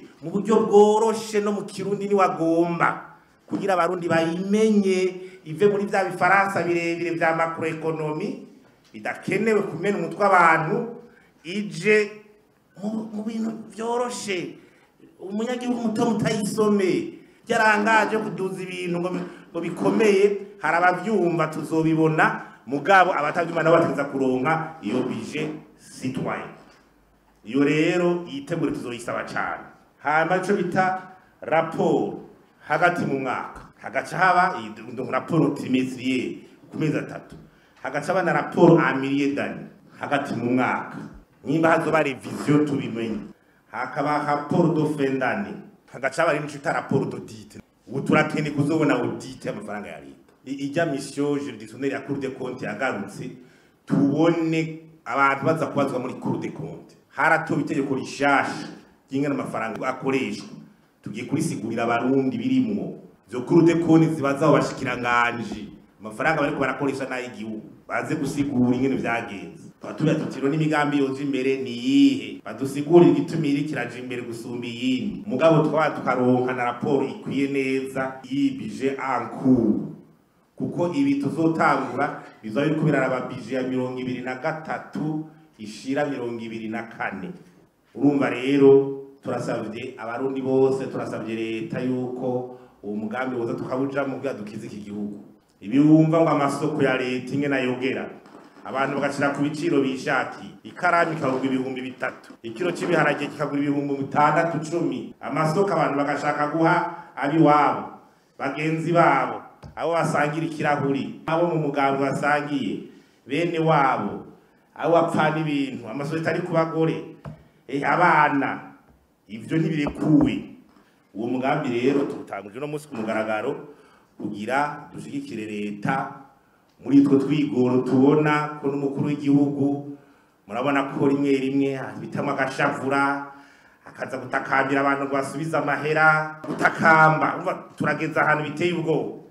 byoroshe mu buryo bworoshe no mu kirundi ni wagomba kugira abarundi bayimenye ive muri bya bifaransa birebire bya macroeconomy bidakenewe kumena umutwe abantu ije mu bintu byoroshe umunyagihugu muto mutayisome byarangaje kuduza ibintu ngo bikomeye harabavyumva tuzobibona mugabo abatavyuma nabo bategeza kuronka iyo bije citoyen iyo rero yitegure tuzoyisaba cyane hama ico bita rapport hagati mu mwaka hagaca haba rapport trimestrielle ku mezi 3 hagaca haba na rapport annuelle d'année hagati mu mwaka nimba hazoba revision tubimenye hakaba rapport de fin d'année hagaca haba n'icyo bita rapport d'audit ubu turakene kuzobona audit y'amafaranga ya leta ijya mission juridictionnelle ya Cour des comptes yagarutse tubone abantu baza kubazwa muri Cour des comptes haratoba itegeko rishasha ry'ingana amafaranga akoreshwa tugiye kurisigurira abarundi birimwo byo Cour des comptes zibazaho bashikiranganje amafaranga bariko barakoresha nayo igihugu baze gusigura ingene vyagenze twatubiye tutiro n'imigambi yoje imbere ni yihe badusigurira igitumira kiraje imbere gusumba iyindi mugabo tukaronka na raporo ikwiye neza yibije anku kuko ibi tuzotangura bizoba biriko biraraba bije ya 2023 ishira 2024 urumva rero turasabye abarundi bose turasabye leta yuko uwo mugambi woza tukabuja mu bwadukiza iki gihugu ibi wumva ngo amasoko ya leta ingena yogera abantu bagashira ku biciro bishaki ikarami kagurwa 3,000 ikiro cy'ibiharage kikagura 6,10 amasoko abantu bagashaka guha abi wabo bagenzi babo abo basangira ikirahuri abo mu mugambi basangiye bene wabo abo bapfana ibintu amasoko itari kubagore abana ivyo ntibirekuwe uwo mugambi rero tutanguje no munsi ku mugaragaro kugira dushigikire leta muri twe twigoro tubona ko n'umukuru w'igihugu murabona ko rimwe bitama agashavura akaza gutakambira abantu basubiza amahera gutakamba turageza ahantu biteye ubwo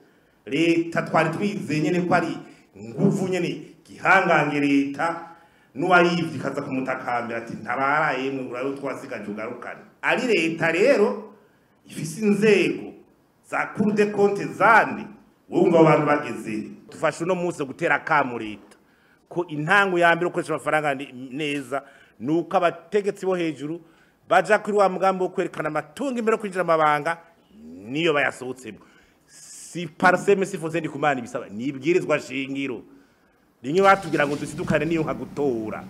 leta twari twizeye nyene ko ari nguvu nyene gihangange leta n'uwarivye kaza kumutakambira ati ntabaraye mwe urayo twasigaje ugarukane ari leta rero ifise inzego za Cour des comptes zandi wumva abantu bageze tufashe no munsi gutera kamu leta ko intango ya mbere ukoresha amafaranga neza nuko abategetsi bo hejuru baja kuri wa mugambo wo kwerekana amatungo imbere kwinjira amabanga niyo bayasohotsemo si parseme si fosendi kumana bisaba nibwirizwa shingiro rimwe batubwira ngo dusidukane niyo nka gutora